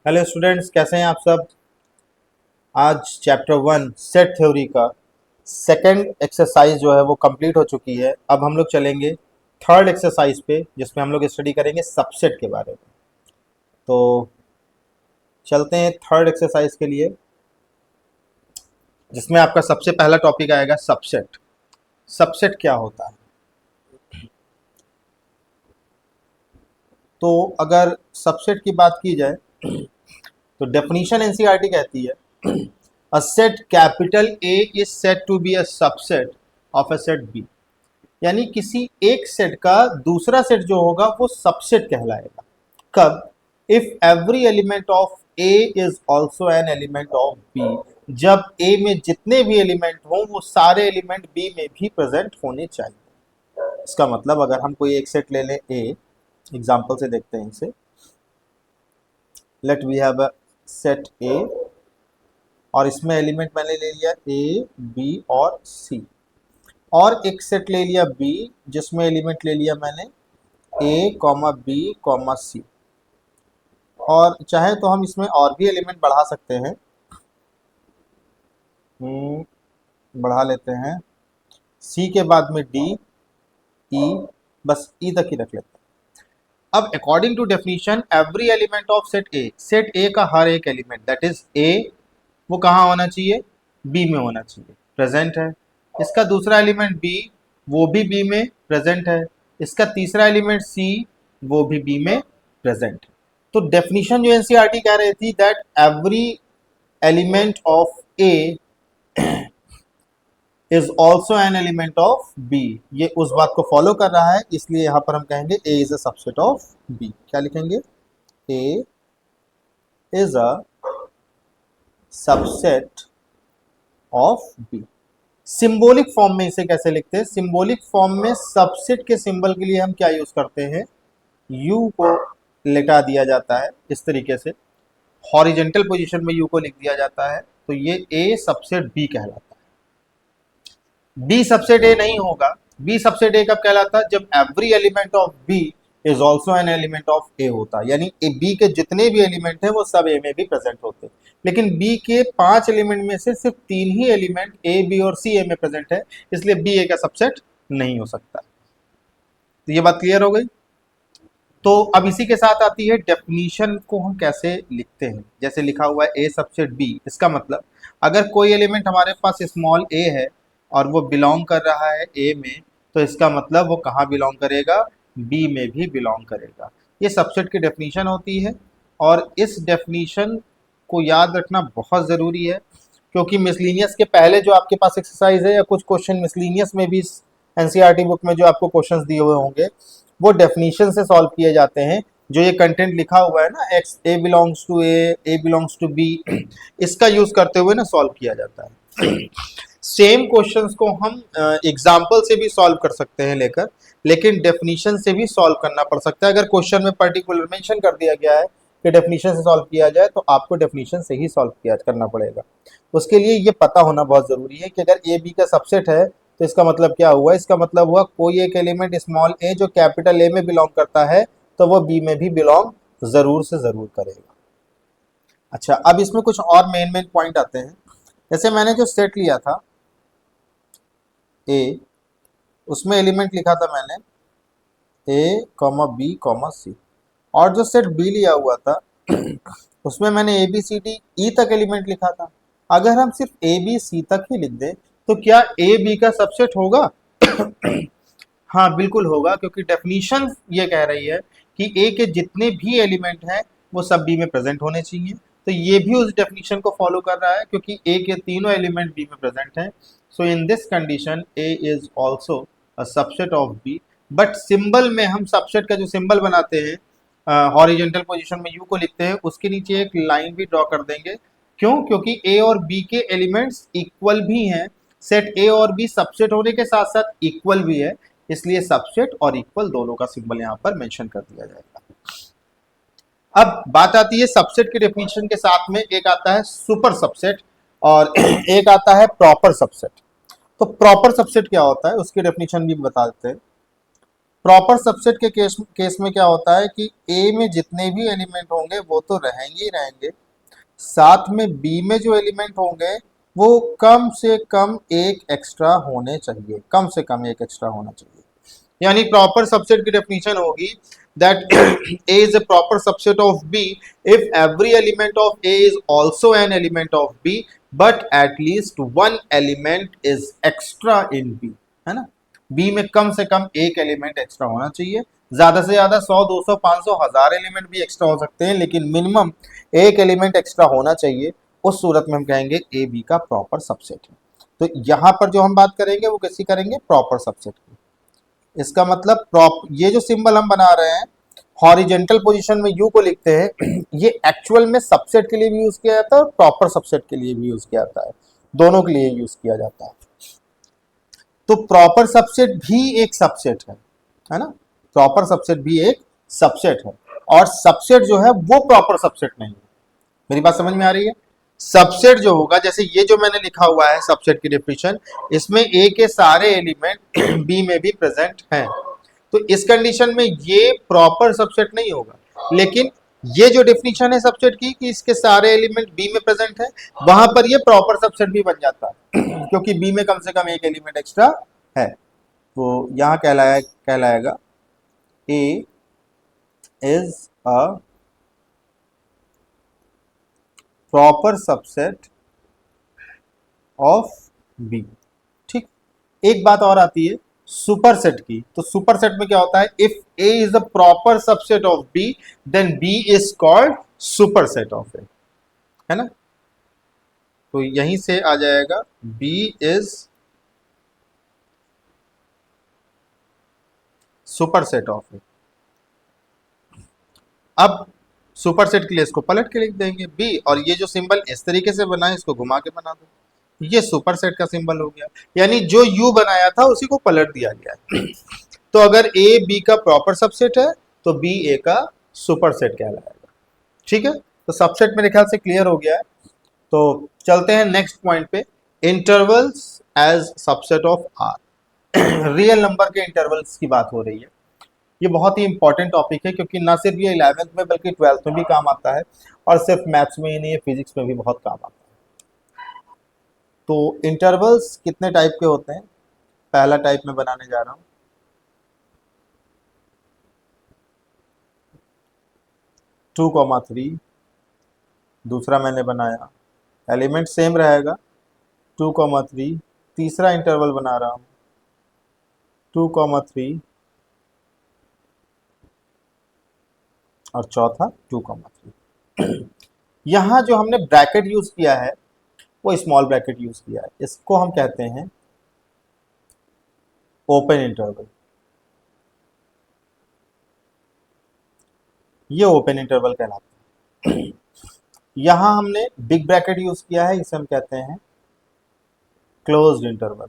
Hello students, कैसे हैं आप सब। आज चैप्टर 1 सेट थ्योरी का सेकंड एक्सरसाइज जो है वो कंप्लीट हो चुकी है। अब हम लोग चलेंगे थर्ड एक्सरसाइज पे, जिसमें हम लोग स्टडी करेंगे सबसेट के बारे में। तो चलते हैं थर्ड एक्सरसाइज के लिए, जिसमें आपका सबसे पहला टॉपिक आएगा सबसेट। सबसेट क्या होता है? तो अगर सबसेट की बात की जाए तो डेफिनेशन एनसीईआरटी कहती है a set capital A is set to be a subset of a set B. यानी किसी एक सेट का दूसरा सेट जो होगा वो सबसेट कहलाएगा। कब? If every element of A is also an element of B. जब ए में जितने भी एलिमेंट हों वो सारे एलिमेंट बी में भी प्रेजेंट होने चाहिए। इसका मतलब अगर हम कोई एक सेट ले लें ए, एग्जाम्पल से देखते हैं इसे। Let we have a set A और इसमें एलिमेंट मैंने ले लिया ए, बी और सी। और एक सेट ले लिया बी जिसमें एलिमेंट ले लिया मैंने ए कॉमा बी कॉमा सी। और चाहे तो हम इसमें और भी एलिमेंट बढ़ा सकते हैं। बढ़ा लेते हैं सी के बाद में डी, ई, बस ई तक ही रख लेते हैं। अब according to definition every element of set A का हर एक एलिमेंट दैट इज ए वो कहाँ होना चाहिए? बी में होना चाहिए, प्रेजेंट है। इसका दूसरा एलिमेंट बी, वो भी बी में प्रेजेंट है। इसका तीसरा एलिमेंट सी, वो भी बी में प्रेजेंट है। तो डेफिनेशन जो एनसीईआरटी कह रही थी that every element of A is also an element of B, ये उस बात को फॉलो कर रहा है। इसलिए यहां पर हम कहेंगे A is a subset of B. क्या लिखेंगे? A is a subset of B. Symbolic form में इसे कैसे लिखते हैं? सिंबॉलिक फॉर्म में सबसेट के सिंबल के लिए हम क्या यूज करते हैं? यू को लेटा दिया जाता है इस तरीके से, हॉरिजेंटल पोजीशन में यू को लिख दिया जाता है। तो ये ए सबसेट बी कहलाता है। बी सबसेट ए नहीं होगा। बी सबसेट ए कब कहलाता है? जब every element of B is also an element of A होता है। यानी बी के जितने भी एलिमेंट हैं वो सब ए में भी प्रेजेंट होते हैं। लेकिन बी के 5 एलिमेंट में से सिर्फ 3 ही एलिमेंट ए, बी और सी ए में प्रेजेंट है, इसलिए बी ए का सबसेट नहीं हो सकता। तो ये बात क्लियर हो गई। तो अब इसी के साथ आती है डेफिनीशन को हम कैसे लिखते हैं। जैसे लिखा हुआ है ए सबसेट बी, इसका मतलब अगर कोई एलिमेंट हमारे पास स्मॉल ए है और वो बिलोंग कर रहा है ए में, तो इसका मतलब वो कहाँ बिलोंग करेगा? बी में भी बिलोंग करेगा। ये सबसेट की डेफिनीशन होती है और इस डेफिनीशन को याद रखना बहुत ज़रूरी है, क्योंकि मिसलीनियस के पहले जो आपके पास एक्सरसाइज है या कुछ क्वेश्चन मिसलीनियस में भी एनसीईआरटी बुक में जो आपको क्वेश्चंस दिए हुए होंगे वो डेफिनेशन से सॉल्व किए जाते हैं। जो ये कंटेंट लिखा हुआ है ना, x A belongs to A belongs to B, इसका यूज करते हुए ना सॉल्व किया जाता है। सेम क्वेश्चंस को हम एग्जाम्पल से भी सॉल्व कर सकते हैं लेकर, लेकिन डेफिनेशन से भी सॉल्व करना पड़ सकता है। अगर क्वेश्चन में पर्टिकुलर मेंशन कर दिया गया है कि डेफिनेशन से सॉल्व किया जाए तो आपको डेफिनेशन से ही सॉल्व किया करना पड़ेगा। उसके लिए ये पता होना बहुत ज़रूरी है कि अगर ए बी का सबसेट है तो इसका मतलब क्या हुआ? इसका मतलब हुआ कोई एक एलिमेंट स्मॉल ए जो कैपिटल ए में बिलोंग करता है तो वो बी में भी बिलोंग ज़रूर से ज़रूर करेगा। अच्छा, अब इसमें कुछ और मेन मेन पॉइंट आते हैं। जैसे मैंने जो सेट लिया था ए, उसमें एलिमेंट लिखा था मैंने ए कॉमा बी कॉमा सी, और जो सेट बी लिया हुआ था उसमें मैंने ए बी सी डी ई तक एलिमेंट लिखा था। अगर हम सिर्फ ए बी सी तक ही लिख दें तो क्या ए बी का सबसेट होगा? हाँ बिल्कुल होगा, क्योंकि डेफिनीशन ये कह रही है कि ए के जितने भी एलिमेंट हैं वो सब बी में प्रेजेंट होने चाहिए। तो ये भी उस डेफिनीशन को फॉलो कर रहा है, क्योंकि ए के तीनों एलिमेंट बी में प्रेजेंट हैं। So in this condition A is also a subset of B. But symbol में हम सबसेट का जो सिंबल बनाते हैं हॉरिजेंटल पोजीशन में यू को लिखते हैं, उसके नीचे एक लाइन भी ड्रॉ कर देंगे। क्यों? क्योंकि ए और बी के एलिमेंट्स इक्वल भी हैं। सेट ए और बी सबसेट होने के साथ साथ इक्वल भी है, इसलिए सबसेट और इक्वल दोनों का सिंबल यहां पर मेंशन कर दिया जाएगा। अब बात आती है सबसेट के डेफिनेशन के साथ में एक आता है सुपर सबसेट और एक आता है प्रॉपर सबसेट। तो प्रॉपर सबसेट क्या होता है उसकी डेफिनेशन भी बता देते हैं। प्रॉपर सबसेट के केस में क्या होता है कि ए में जितने भी एलिमेंट होंगे वो तो रहेंगे ही रहेंगे, साथ में बी में जो एलिमेंट होंगे वो कम से कम एक एक्स्ट्रा होने चाहिए, कम से कम एक एक्स्ट्रा होना चाहिए। यानी प्रॉपर सबसेट की डेफिनेशन होगी that A is a proper subset of B if every element of A is also an element of B but at least one element is extra in B, है ना। B में कम से कम एक element extra होना चाहिए, ज्यादा से ज्यादा 100 200 500 1000 एलिमेंट भी एक्स्ट्रा हो सकते हैं, लेकिन मिनिमम एक एलिमेंट एक्स्ट्रा होना चाहिए। उस सूरत में हम कहेंगे ए बी का प्रॉपर सबसेट है। तो यहां पर जो हम बात करेंगे वो किसी करेंगे प्रॉपर सबसेट की। इसका मतलब ये जो सिंबल हम बना रहे हैं हॉरिजेंटल पोजीशन में यू को लिखते हैं ये एक्चुअल में सबसेट के लिए भी यूज किया जाता है और प्रॉपर सबसेट के लिए भी यूज किया जाता है, दोनों के लिए यूज किया जाता है। तो प्रॉपर सबसेट भी एक सबसेट है ना, प्रॉपर सबसेट भी एक सबसेट है, और सबसेट जो है वो प्रॉपर सबसेट नहीं है। मेरी बात समझ में आ रही है। सबसेट जो होगा, जैसे ये जो मैंने लिखा हुआ है सबसेट की डेफिनेशन, इसमें ए के सारे एलिमेंट बी में भी प्रेजेंट हैं, तो इस कंडीशन में ये प्रॉपर सबसेट नहीं होगा। लेकिन ये जो डेफिनेशन है सबसेट की कि इसके सारे एलिमेंट बी में प्रेजेंट है, वहां पर ये प्रॉपर सबसेट भी बन जाता है क्योंकि बी में कम से कम एक एलिमेंट एक्स्ट्रा है। तो यहां कहलाएगा A is a proper subset of B. ठीक, एक बात और आती है सुपरसेट की। तो सुपरसेट में क्या होता है, if A is a proper subset of B then B is called superset of A, है ना। तो यहीं से आ जाएगा B is superset of A. अब सुपरसेट के लिए इसको पलट के लिख देंगे बी, और ये जो सिंबल इस तरीके से बना है इसको घुमा के बना दो, ये सुपरसेट का सिंबल हो गया। यानी जो यू बनाया था उसी को पलट दिया गया तो अगर ए बी का प्रॉपर सबसेट है तो बी ए का सुपरसेट कहलाएगा। ठीक है, तो सबसेट मेरे ख्याल से क्लियर हो गया है। तो चलते हैं नेक्स्ट पॉइंट पे, intervals as subset of R. Real number के इंटरवल्स की बात हो रही है। ये बहुत ही इंपॉर्टेंट टॉपिक है क्योंकि ना सिर्फ ये 11th में बल्कि 12th में भी काम आता है, और सिर्फ मैथ्स में ही नहीं, फिजिक्स में भी बहुत काम आता है। तो इंटरवल्स कितने टाइप के होते हैं, पहला टाइप में बनाने जा रहा हूं, 2,3। दूसरा मैंने बनाया, एलिमेंट सेम रहेगा 2,3। तीसरा इंटरवल बना रहा हूं 2,3 और चौथा 2,3। यहां जो हमने ब्रैकेट यूज किया है वो स्मॉल ब्रैकेट यूज किया है, इसको हम कहते हैं ओपन इंटरवल। ये ओपन इंटरवल कहलाता है। यहां हमने बिग ब्रैकेट यूज किया है, इसे हम कहते हैं क्लोज्ड इंटरवल।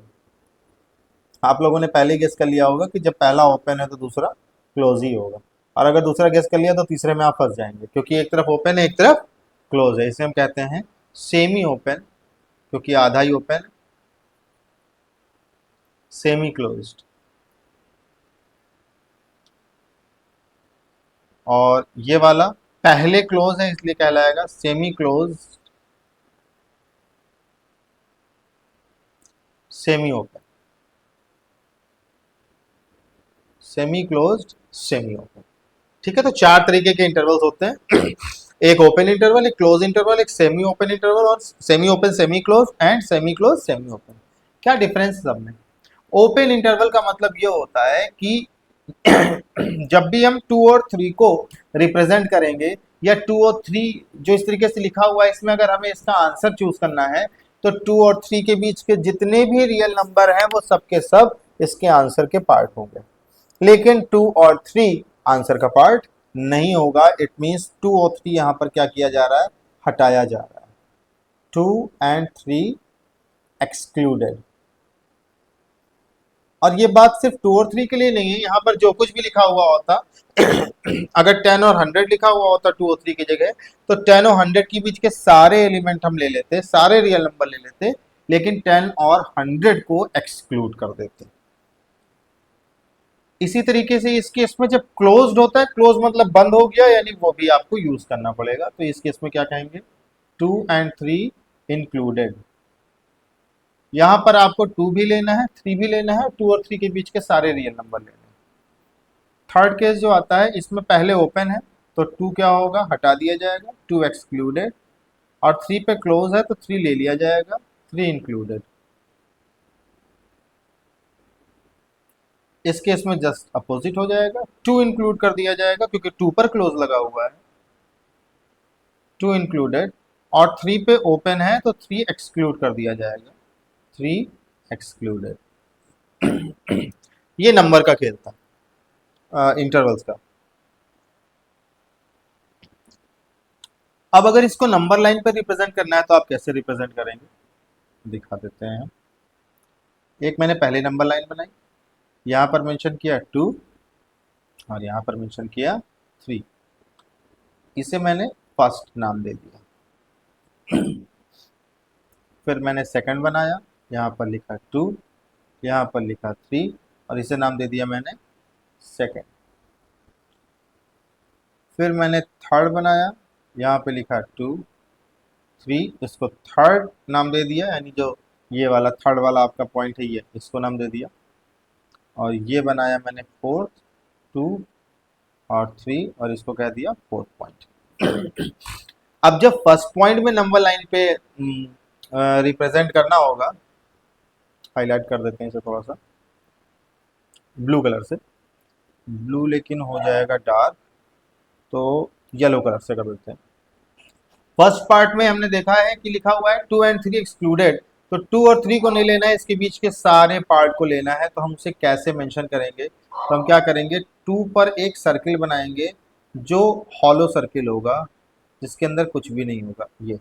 आप लोगों ने पहले गेस कर लिया होगा कि जब पहला ओपन है तो दूसरा क्लोज ही होगा, और अगर दूसरा गेस कर लिया तो तीसरे में आप फंस जाएंगे क्योंकि एक तरफ ओपन है एक तरफ क्लोज है। इसे हम कहते हैं सेमी ओपन, क्योंकि आधा ही ओपन, सेमी क्लोज्ड। और ये वाला पहले क्लोज है इसलिए कहलाएगा semi close semi open, semi closed semi open. ठीक है, तो चार तरीके के इंटरवल्स होते हैं एक ओपन इंटरवल, एक क्लोज इंटरवल, एक सेमी ओपन इंटरवल, और semi open semi close and semi close semi open. क्या डिफरेंस सब में। ओपन इंटरवल का मतलब ये होता है कि जब भी हम 2 और 3 को रिप्रेजेंट करेंगे, या 2 और 3 जो इस तरीके से लिखा हुआ है इसमें अगर हमें इसका आंसर चूज करना है तो 2 और 3 के बीच के जितने भी रियल नंबर हैं वो सब के सब इसके आंसर के पार्ट होंगे। लेकिन 2 और 3 आंसर का पार्ट नहीं होगा। इट मींस 2 और 3 यहां पर क्या किया जा रहा है, हटाया जा रहा है। 2 एंड 3 एक्सक्लूडेड। और ये बात सिर्फ 2 और 3 के लिए नहीं है, यहाँ पर जो कुछ भी लिखा हुआ होता अगर 10 और 100 लिखा हुआ होता 2 और 3 की जगह, तो 10 और 100 के बीच के सारे एलिमेंट हम ले लेते, सारे रियल नंबर ले लेते, लेकिन 10 और 100 को एक्सक्लूड कर देते। इसी तरीके से इस केस में जब क्लोज्ड होता है, क्लोज मतलब बंद हो गया, यानी वो भी आपको यूज करना पड़ेगा। तो इस केस में क्या कहेंगे, 2 and 3 इंक्लूडेड। यहां पर आपको 2 भी लेना है, 3 भी लेना है, 2 और 3 के बीच के सारे रियल नंबर लेने हैं। थर्ड केस जो आता है, इसमें पहले ओपन है तो 2 क्या होगा, हटा दिया जाएगा, 2 एक्सक्लूडेड। और 3 पे क्लोज है तो 3 ले लिया जाएगा, 3 इंक्लूडेड। इस केस में जस्ट अपोजिट हो जाएगा, 2 इंक्लूड कर दिया जाएगा क्योंकि 2 पर क्लोज लगा हुआ है, 2 इंक्लूडेड। और 3 पे ओपन है तो 3 एक्सक्लूड कर दिया जाएगा, 3 एक्सक्लूडेड। ये नंबर का खेल था इंटरवल्स का। अब अगर इसको नंबर लाइन पर रिप्रेजेंट करना है तो आप कैसे रिप्रेजेंट करेंगे, दिखा देते हैं। एक मैंने पहले नंबर लाइन बनाई, यहाँ पर मेंशन किया 2 और यहाँ पर मेंशन किया 3। इसे मैंने फर्स्ट नाम दे दिया। फिर मैंने सेकंड बनाया, यहाँ पर लिखा 2, यहाँ पर लिखा 3 और इसे नाम दे दिया मैंने सेकंड। फिर मैंने थर्ड बनाया, यहाँ पे लिखा 2 3, इसको थर्ड नाम दे दिया, यानी जो ये वाला थर्ड वाला आपका पॉइंट है ये, इसको नाम दे दिया। और ये बनाया मैंने फोर्थ, 2 और 3 और इसको कह दिया फोर्थ पॉइंट। अब जब फर्स्ट पॉइंट में नंबर लाइन पे रिप्रेजेंट करना होगा, हाईलाइट कर देते हैं इसे थोड़ा सा ब्लू कलर से, ब्लू लेकिन हो जाएगा डार्क, तो येलो कलर से कर देते हैं। फर्स्ट पार्ट में हमने देखा है कि लिखा हुआ है 2 and 3 एक्सक्लूडेड, तो 2 और 3 को नहीं लेना है, इसके बीच के सारे पार्ट को लेना है। तो हम उसे कैसे मेंशन करेंगे, तो हम क्या करेंगे, 2 पर एक सर्किल बनाएंगे जो हॉलो सर्किल होगा, जिसके अंदर कुछ भी नहीं होगा ये।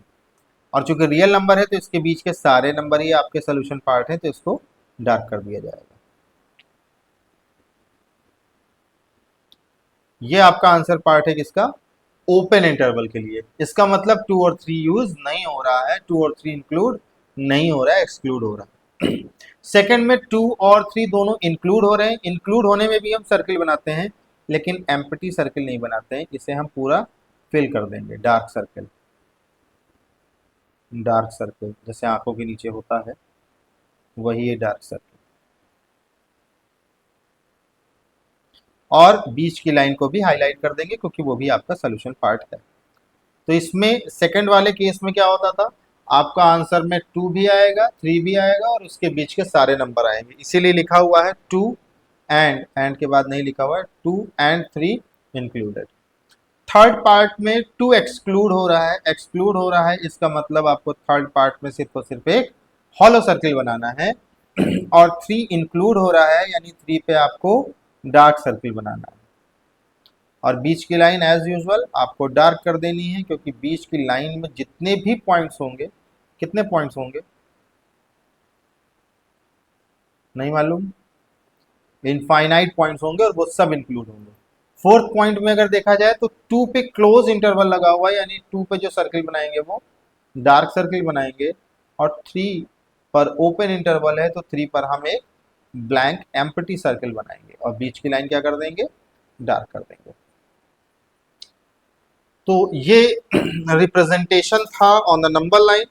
और चूंकि रियल नंबर है तो इसके बीच के सारे नंबर ही आपके सोल्यूशन पार्ट है, तो इसको डार्क कर दिया जाएगा। ये आपका आंसर पार्ट है किसका, ओपन इंटरवल के लिए। इसका मतलब 2 और 3 यूज नहीं हो रहा है, 2 और 3 इंक्लूड नहीं हो रहा है, एक्सक्लूड हो रहा है। सेकंड में 2 और 3 दोनों इंक्लूड हो रहे हैं। इंक्लूड होने में भी हम सर्किल बनाते हैं, लेकिन एम्प्टी सर्किल नहीं बनाते हैं, इसे हम पूरा फिल कर देंगे, डार्क सर्किल। डार्क सर्किल जैसे आंखों के नीचे होता है, वही है डार्क सर्किल। और बीच की लाइन को भी हाईलाइट कर देंगे क्योंकि वो भी आपका सोल्यूशन पार्ट है। तो इसमें सेकंड वाले केस में क्या होता था, आपका आंसर में 2 भी आएगा, 3 भी आएगा और उसके बीच के सारे नंबर आएंगे, इसीलिए लिखा हुआ है 2 एंड के बाद नहीं लिखा हुआ है 2 and 3 इंक्लूडेड। थर्ड पार्ट में 2 एक्सक्लूड हो रहा है, एक्सक्लूड हो रहा है, इसका मतलब आपको थर्ड पार्ट में सिर्फ और सिर्फ एक हॉलो सर्किल बनाना है। और 3 इंक्लूड हो रहा है, यानी 3 पे आपको डार्क सर्किल बनाना है। और बीच की लाइन एज यूजुअल आपको डार्क कर देनी है, क्योंकि बीच की लाइन में जितने भी पॉइंट्स होंगे, कितने पॉइंट्स होंगे नहीं मालूम, इनफाइनाइट पॉइंट्स होंगे और वो सब इंक्लूड होंगे। फोर्थ पॉइंट में अगर देखा जाए तो 2 पे क्लोज इंटरवल लगा हुआ है, यानी 2 पे जो सर्किल बनाएंगे वो डार्क सर्किल बनाएंगे। और 3 पर ओपन इंटरवल है तो 3 पर हम एक ब्लैंक एम्प्टी सर्किल बनाएंगे और बीच की लाइन क्या कर देंगे, डार्क कर देंगे। तो ये रिप्रेजेंटेशन था ऑन द नंबर लाइन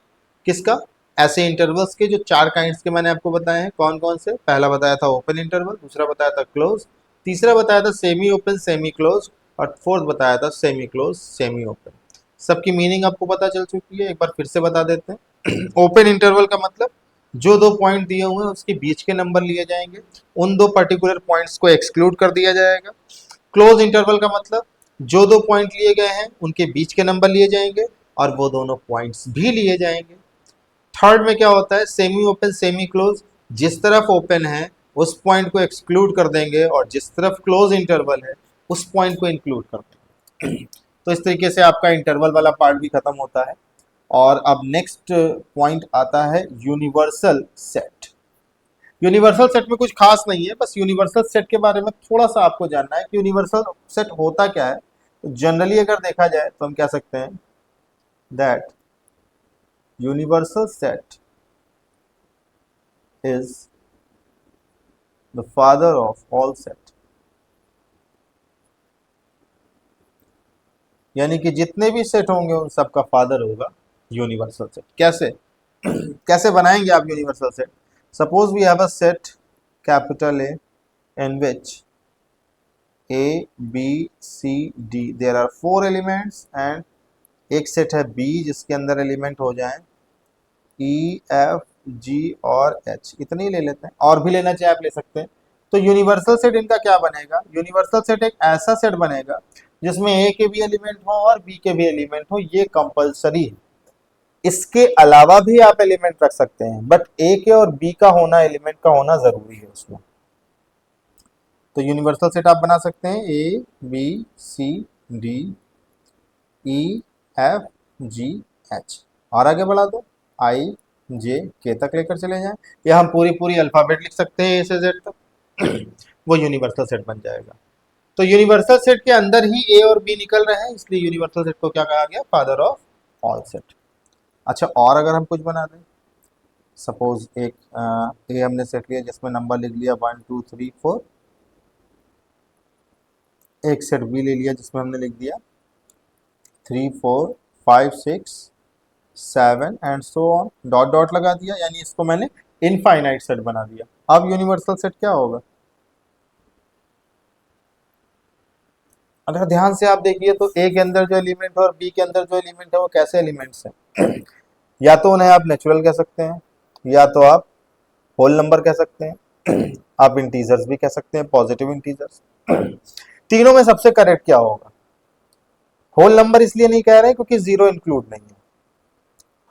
किसका, ऐसे इंटरवल्स के जो 4 काइंड्स के मैंने आपको बताए हैं। कौन कौन से, पहला बताया था ओपन इंटरवल, दूसरा बताया था क्लोज, तीसरा बताया था सेमी ओपन सेमी क्लोज, और फोर्थ बताया था सेमी क्लोज सेमी ओपन। सबकी मीनिंग आपको पता चल चुकी है, एक बार फिर से बता देते हैं। ओपन इंटरवल का मतलब जो 2 पॉइंट दिए हुए हैं उसके बीच के नंबर लिए जाएंगे, उन 2 पर्टिकुलर पॉइंट्स को एक्सक्लूड कर दिया जाएगा। क्लोज इंटरवल का मतलब जो 2 पॉइंट लिए गए हैं उनके बीच के नंबर लिए जाएंगे और वो दोनों पॉइंट्स भी लिए जाएंगे। थर्ड में क्या होता है, सेमी ओपन सेमी क्लोज, जिस तरफ ओपन है उस पॉइंट को एक्सक्लूड कर देंगे और जिस तरफ क्लोज इंटरवल है उस पॉइंट को इंक्लूड कर देंगे। तो इस तरीके से आपका इंटरवल वाला पार्ट भी खत्म होता है। और अब नेक्स्ट पॉइंट आता है यूनिवर्सल सेट। यूनिवर्सल सेट में कुछ खास नहीं है, बस यूनिवर्सल सेट के बारे में थोड़ा सा आपको जानना है कि यूनिवर्सल सेट होता क्या है। तो जनरली अगर देखा जाए तो हम कह सकते हैं that universal set is the father of all set. यानी कि जितने भी सेट होंगे उन सब का फादर होगा यूनिवर्सल सेट। कैसे कैसे बनाएंगे आप universal set? Suppose we have a set capital A in which A B C D there are 4 elements, and एक सेट है बी जिसके अंदर एलिमेंट हो जाए ई एफ जी और एच, इतने ही ले लेते हैं, और भी लेना चाहे आप ले सकते हैं। तो यूनिवर्सल सेट इनका क्या बनेगा? यूनिवर्सल सेट एक ऐसा सेट बनेगा जिसमें ए के भी एलिमेंट हो और बी के भी एलिमेंट हो, ये कंपलसरी है। इसके अलावा भी आप एलिमेंट रख सकते हैं, बट ए के और बी का होना, एलिमेंट का होना जरूरी है उसमें। तो यूनिवर्सल सेट आप बना सकते हैं A B C D E F G H, और आगे बढ़ा दो आई जे के तक लेकर चले जाएं, या हम पूरी पूरी अल्फाबेट लिख सकते हैं ए से जेड तक वो यूनिवर्सल सेट बन जाएगा। तो यूनिवर्सल सेट के अंदर ही ए और बी निकल रहे हैं, इसलिए यूनिवर्सल सेट को क्या कहा गया? Father of all set. अच्छा, और अगर हम कुछ बना दें, सपोज एक ए हमने सेट लिया जिसमें नंबर लिख लिया 1 2 3 4, एक सेट बी ले लिया जिसमें हमने लिख दिया 3 4 5 6 7 and so on, dot dot लगा दिया, यानी इसको मैंने इनफाइनाइट सेट बना दिया। अब यूनिवर्सल सेट क्या होगा? अगर ध्यान से आप देखिए तो ए के अंदर जो एलिमेंट है और बी के अंदर जो एलिमेंट है वो कैसे एलिमेंट्स हैं? या तो उन्हें आप नेचुरल कह सकते हैं, या तो आप होल नंबर कह सकते हैं, आप इंटीजर्स भी कह सकते हैं, पॉजिटिव इंटीजर्स। तीनों में सबसे करेक्ट क्या होगा? होल नंबर इसलिए नहीं कह रहे क्योंकि जीरो इंक्लूड नहीं है,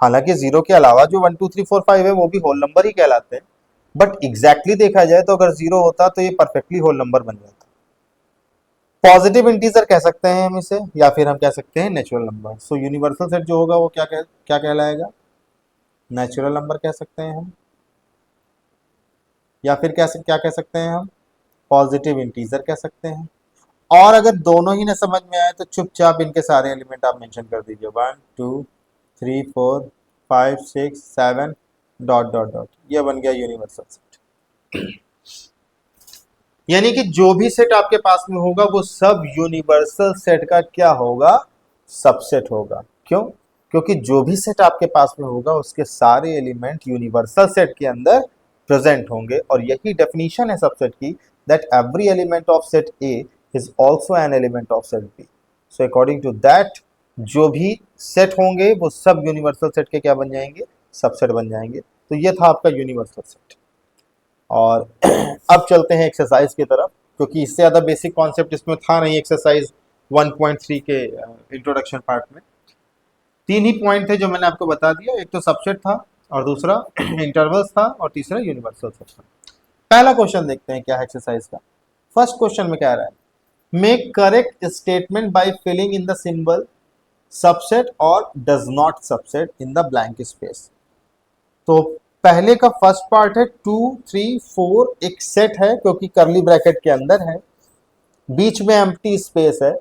हालांकि जीरो के अलावा जो 1 2 3 4 5 है वो भी होल नंबर ही कहलाते हैं, बट एग्जैक्टली देखा जाए तो अगर जीरो होता तो ये परफेक्टली होल नंबर बन जाता। पॉजिटिव इंटीजर कह सकते हैं हम इसे, या फिर हम कह सकते हैं natural number. So universal set जो होगा वो क्या कहलाएगा? नेचुरल नंबर कह सकते हैं हम, या फिर क्या कह सकते हैं हम? पॉजिटिव इंटीजर कह सकते हैं। और अगर दोनों ही ना समझ में आए तो चुपचाप इनके सारे एलिमेंट आप मेंशन कर दीजिए 1 2 3 4 5 6 7 डॉट डॉट डॉट, ये बन गया यूनिवर्सल सेट। यानी कि जो भी सेट आपके पास में होगा वो सब यूनिवर्सल सेट का क्या होगा? सबसेट होगा। क्यों? क्योंकि जो भी सेट आपके पास में होगा उसके सारे एलिमेंट यूनिवर्सल सेट के अंदर प्रेजेंट होंगे, और यही डेफिनेशन है सबसेट की, that every element of set A is also an element of set B. So according to that जो भी सेट होंगे वो सब यूनिवर्सल सेट के क्या बन जाएंगे? सबसेट बन जाएंगे। तो ये था आपका यूनिवर्सल सेट। और अब चलते हैं एक्सरसाइज की तरफ, क्योंकि इससे ज़्यादा बेसिक कॉन्सेप्ट इसमें था नहीं एक्सरसाइज 1.3 के इंट्रोडक्शन पार्ट में। तीन ही पॉइंट थे जो मैंने आपको बता दिया, एक तो सबसेट था, और दूसरा इंटरवल्स था, और तीसरा यूनिवर्सल सेट था। पहला क्वेश्चन देखते हैं क्या है एक्सरसाइज का। फर्स्ट क्वेश्चन में कह रहा है make correct statement by filling in the symbol subset और does not subset in the blank space. तो पहले का फर्स्ट पार्ट है 2 3 4, एक सेट है क्योंकि करली ब्रैकेट के अंदर है, बीच में एम्प्टी स्पेस है,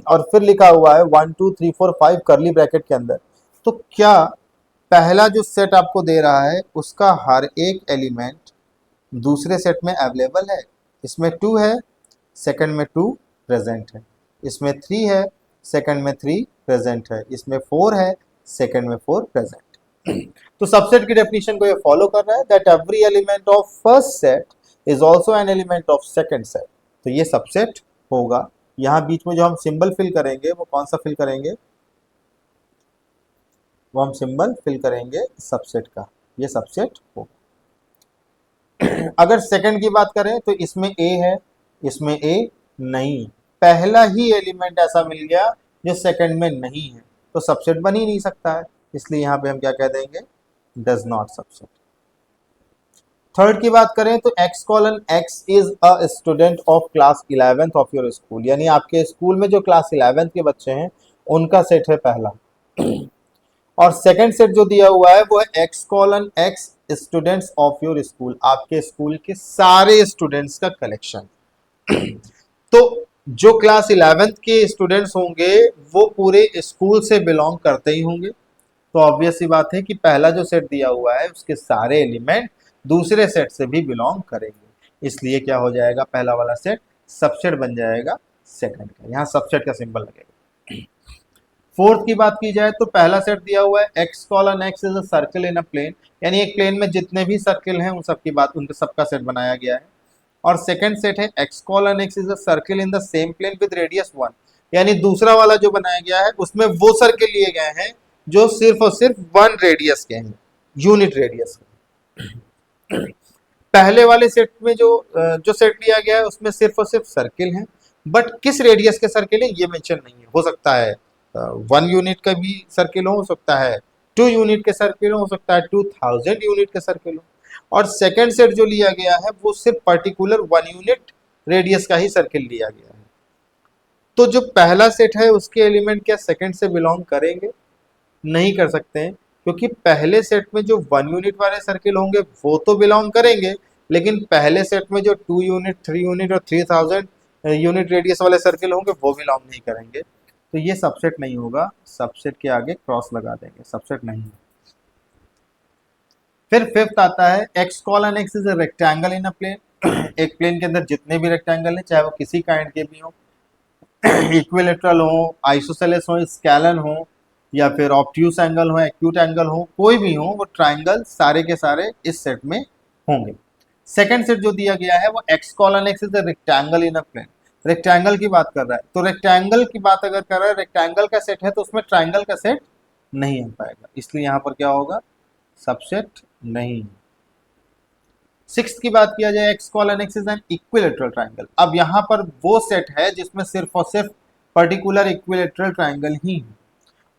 और फिर लिखा हुआ है 1 2 3 4 5 करली ब्रैकेट के अंदर। तो क्या पहला जो सेट आपको दे रहा है उसका हर एक एलिमेंट दूसरे सेट में अवेलेबल है? इसमें 2 है, सेकंड में 2 प्रेजेंट है, इसमें 3 है, सेकंड में 3 प्रेजेंट है, इसमें 4 है, सेकंड में 4 प्रेजेंट। तो सबसेट की डेफिनेशन को ये फॉलो कर रहा है, that every element of first set is also an element of second set. तो ये सबसेट होगा। यहां बीच में जो हम सिंबल फिल करेंगे वो कौन सा फिल करेंगे? वो हम सिंबल फिल करेंगे सबसेट का, ये सबसेट होगा। अगर सेकंड की बात करें तो इसमें ए है, इसमें ए नहीं, पहला ही एलिमेंट ऐसा मिल गया जो सेकंड में नहीं है, तो सबसेट बन ही नहीं सकता है, इसलिए यहां पे हम क्या कह देंगे? Does not subset. थर्ड की बात करें तो x colon x is a student of class 11th of your school, यानी आपके स्कूल में जो क्लास 11th के बच्चे हैं उनका सेट है पहला। और सेकंड सेट जो दिया हुआ है वो है x colon x students of your school, आपके स्कूल के सारे स्टूडेंट्स का कलेक्शन। तो जो क्लास 11th के स्टूडेंट्स होंगे वो पूरे स्कूल से बिलोंग करते ही होंगे, तो ऑब्वियस सी बात है कि पहला जो सेट दिया हुआ है उसके सारे एलिमेंट दूसरे सेट से भी बिलोंग करेंगे, इसलिए क्या हो जाएगा? पहला वाला सेट सबसेट बन जाएगा सेकंड का, यहाँ सबसेट का सिंबल लगेगा। फोर्थ की बात की जाए तो पहला सेट दिया हुआ है x colon x is a circle in a plane, यानी एक प्लेन में जितने भी सर्कल हैं उन सबकी बात, उनके सबका सेट बनाया गया है। और सेकंड सेट है x colon x is a circle in the same plane with radius 1, यानी दूसरा वाला जो बनाया गया है उसमें वो सर्कल लिए गए हैं जो सिर्फ और सिर्फ 1 रेडियस के हैं, यूनिट रेडियस के। पहले वाले सेट में जो सेट लिया गया है उसमें सिर्फ और सिर्फ सर्किल है, बट किस रेडियस के सर्किल है ये मेंशन नहीं है। हो सकता है 1 यूनिट का भी सर्किल हो सकता है 2 यूनिट के सर्किल हो सकता है 2000 यूनिट के सर्किल हो। और सेकंड सेट जो लिया गया है वो सिर्फ पर्टिकुलर 1 यूनिट रेडियस का ही सर्किल लिया गया है। तो जो पहला सेट है उसके एलिमेंट क्या सेकंड से बिलोंग करेंगे? नहीं कर सकते हैं, क्योंकि पहले सेट में जो 1 यूनिट वाले सर्किल होंगे वो तो बिलोंग करेंगे, लेकिन पहले सेट में जो 2 यूनिट 3 यूनिट और 3000 यूनिट रेडियस वाले सर्किल होंगे वो बिलोंग नहीं करेंगे। तो ये सबसेट नहीं होगा, सबसेट के आगे क्रॉस लगा देंगे, सबसेट नहीं है। फिर फिफ्थ आता है एक्स कॉलन एक्स is a rectangle in a plane. एक प्लेन के अंदर जितने भी रेक्टेंगल हैं चाहे वो किसी काइंड के भी हो, इक्विलेटरल हो, आइसोसेलेस हो, स्केलन हो, या फिर ऑब्ट्यूस एंगल हो, एक्यूट एंगल हो, कोई भी हो, वो ट्राइंगल सारे के सारे इस सेट में होंगे। सेकंड सेट जो दिया गया है वो एक्स कॉलन एक्स is a rectangle in a plane, rectangle की बात कर रहा है। तो रेक्टेंगल की बात अगर कर रहा है, रेक्टेंगल का सेट है तो उसमें ट्राइंगल का सेट नहीं आ पाएगा, इसलिए यहां पर क्या होगा, सबसेट नहीं। सिक्स की बात किया जाए एक्स कॉलन एक्स इज एन इक्विलेटरल ट्राइंगल। अब यहाँ पर वो सेट है जिसमें सिर्फ और सिर्फ पर्टिकुलर इक्विलेटरल ट्राइंगल ही है,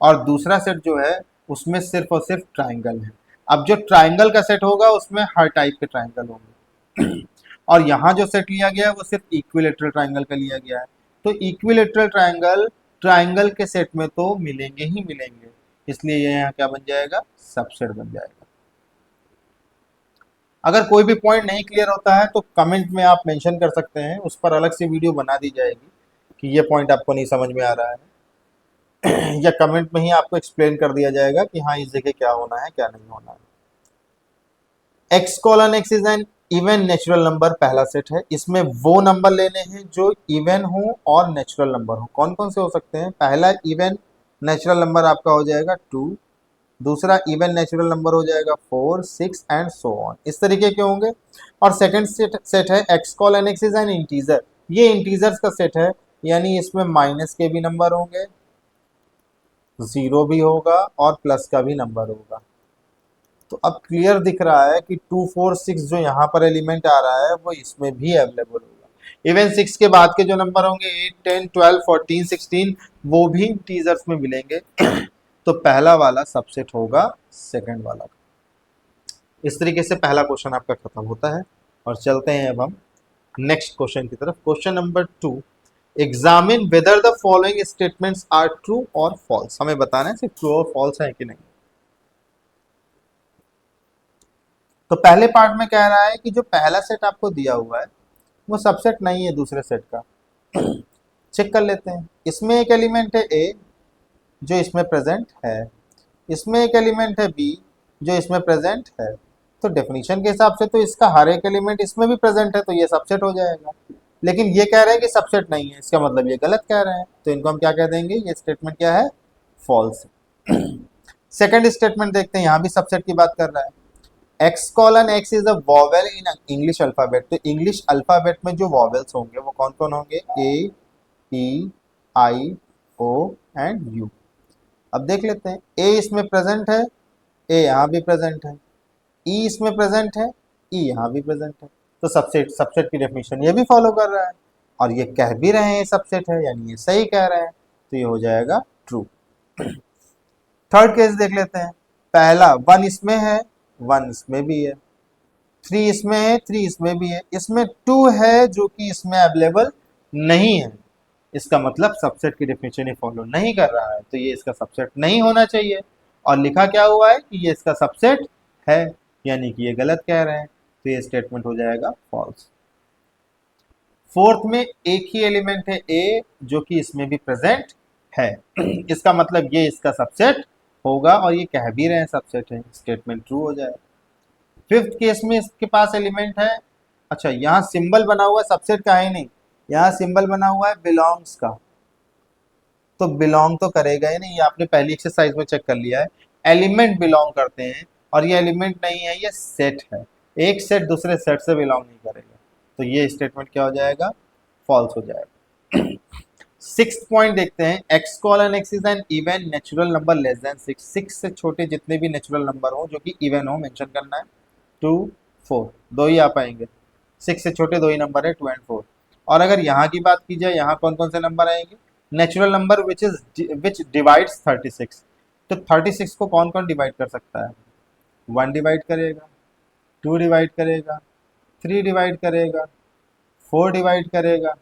और दूसरा सेट जो है उसमें सिर्फ और सिर्फ ट्राइंगल है। अब जो ट्राइंगल का सेट होगा उसमें हर टाइप के ट्राइंगल होंगे और यहाँ जो सेट लिया गया है वो सिर्फ इक्विलेटरल ट्राइंगल का लिया गया है। तो इक्विलेटरल ट्राइंगल ट्राइंगल के सेट में तो मिलेंगे ही मिलेंगे, इसलिए ये यहाँ क्या बन जाएगा, सबसेट बन जाएगा। अगर कोई भी पॉइंट नहीं क्लियर होता है तो कमेंट में आप मेंशन कर सकते हैं, उस पर अलग से वीडियो बना दी जाएगी कि ये पॉइंट आपको नहीं समझ में आ रहा है या कमेंट में ही आपको एक्सप्लेन कर दिया जाएगा कि हाँ इस जगह क्या होना है क्या नहीं होना है। एक्स कॉलन एक्स is an even natural number पहला सेट है, इसमें वो नंबर लेने हैं जो इवन हो और नेचुरल नंबर हो। कौन कौन से हो सकते हैं? पहला इवन नेचुरल नंबर आपका हो जाएगा 2, दूसरा इवन नेचुरल नंबर हो जाएगा 4, 6 एंड सो ऑन, इस तरीके के होंगे। और सेकंड सेट है एक्स कॉलन एक्स इज एन इंटीजर, ये इंटीजर्स का सेट है, यानी इसमें माइनस के भी नंबर होंगे, जीरो भी होगा और प्लस का भी नंबर होगा। तो अब क्लियर दिख रहा है कि 2, 4, 6 जो यहाँ पर एलिमेंट आ रहा है वो इसमें भी अवेलेबल होगा। इवन 6 के बाद के जो नंबर होंगे 8, 10, 12, 14, 16 वो भी इंटीजर्स में मिलेंगे तो पहला वाला सबसेट होगा सेकंड वाला। इस तरीके से पहला क्वेश्चन आपका खत्म होता है और चलते हैं अब हम नेक्स्ट क्वेश्चन की तरफ। Question number 2, examine whether the following statements are true और फॉल्स। हमें बताना है सिर्फ ट्रू और फॉल्स है कि नहीं। तो पहले पार्ट में कह रहा है कि जो पहला सेट आपको दिया हुआ है वो सबसेट नहीं है दूसरे सेट का। चेक कर लेते हैं। इसमें एक एलिमेंट है ए जो इसमें प्रेजेंट है, इसमें एक एलिमेंट है बी जो इसमें प्रेजेंट है। तो डेफिनेशन के हिसाब से तो इसका हर एक एलिमेंट इसमें भी प्रेजेंट है तो ये सबसेट हो जाएगा, लेकिन ये कह रहे हैं कि सबसेट नहीं है, इसका मतलब ये गलत कह रहे हैं, तो इनको हम क्या कह देंगे, ये स्टेटमेंट क्या है, फॉल्स। सेकंड स्टेटमेंट देखते हैं, यहाँ भी सबसेट की बात कर रहा है। एक्स कॉलन एक्स is a vowel in English alphabet. तो इंग्लिश अल्फाबेट में जो वॉवेल्स होंगे वो कौन कौन होंगे, ए, ई, आई, ओ एंड यू। अब देख लेते हैं, ए इसमें प्रेजेंट है, ए यहाँ भी प्रेजेंट है, ई इसमें प्रेजेंट है, ई यहाँ भी प्रेजेंट है। तो सबसेट सबसेट की डेफिनेशन ये भी फॉलो कर रहा है और ये कह भी रहे हैं सबसेट है, यानी ये सही कह रहे हैं, तो ये हो जाएगा ट्रू। थर्ड केस देख लेते हैं। पहला 1 इसमें है, 1 इसमें भी है, 3 इसमें है, 3 इसमें भी है, इसमें 2 है जो कि इसमें अवेलेबल नहीं है, इसका मतलब सबसेट की डेफिनेशन ही फॉलो नहीं कर रहा है, तो ये इसका सबसेट नहीं होना चाहिए। और लिखा क्या हुआ है कि ये इसका सबसेट है, यानी कि ये गलत कह रहे हैं, तो ये स्टेटमेंट हो जाएगा फॉल्स। फोर्थ में एक ही एलिमेंट है ए जो कि इसमें भी प्रेजेंट है इसका मतलब ये इसका सबसेट होगा और ये कह भी रहे हैं सबसेट है, स्टेटमेंट ट्रू हो जाएगा। फिफ्थ केस में इसके पास एलिमेंट है, अच्छा यहाँ सिंबल बना हुआ है सबसेट का है नहीं, यहाँ सिंबल बना हुआ है बिलोंग्स का, तो बिलोंग तो करेगा ही नहीं, ये आपने पहली एक्सरसाइज में चेक कर लिया है। एलिमेंट बिलोंग करते हैं और ये एलिमेंट नहीं है, ये सेट है। एक सेट दूसरे सेट से बिलोंग नहीं करेगा, तो ये स्टेटमेंट क्या हो जाएगा, फॉल्स हो जाएगा। सिक्स पॉइंट देखते हैं, एक्स कॉलन एक्स is an even natural number less than six. Six से छोटे जितने भी नेचुरल नंबर हो जो कि इवन हो मेंशन करना है। 2 4 दो ही आ पाएंगे, सिक्स से छोटे दो ही नंबर है, 2 और 4। और अगर यहाँ की बात की जाए, यहाँ कौन कौन से नंबर आएंगे, नेचुरल नंबर विच डिवाइड्स 36। तो 36 को कौन कौन डिवाइड कर सकता है, 1 डिवाइड करेगा, 2 डिवाइड करेगा, 3 डिवाइड करेगा, 4 डिवाइड करेगा,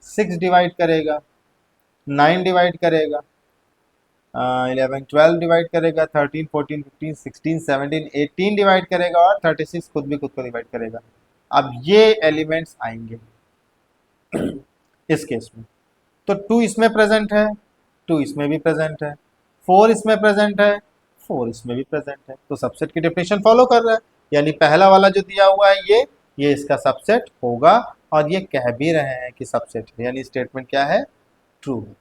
6 डिवाइड करेगा, 9 डिवाइड करेगा, 11 12 डिवाइड करेगा, 13 14 15 16 17 18 डिवाइड करेगा, और 36 खुद भी खुद को डिवाइड करेगा। अब ये एलिमेंट्स आएंगे इस केस में। तो 2 इसमें प्रेजेंट है, 2 इसमें भी प्रेजेंट है, 4 इसमें प्रेजेंट है, 4 इसमें भी प्रेजेंट है। तो सबसेट की डेफिनेशन फॉलो कर रहा है, यानी पहला वाला जो दिया हुआ है ये इसका सबसेट होगा, और ये कह भी रहे हैं कि सबसेट है, यानी स्टेटमेंट क्या है, ट्रू है।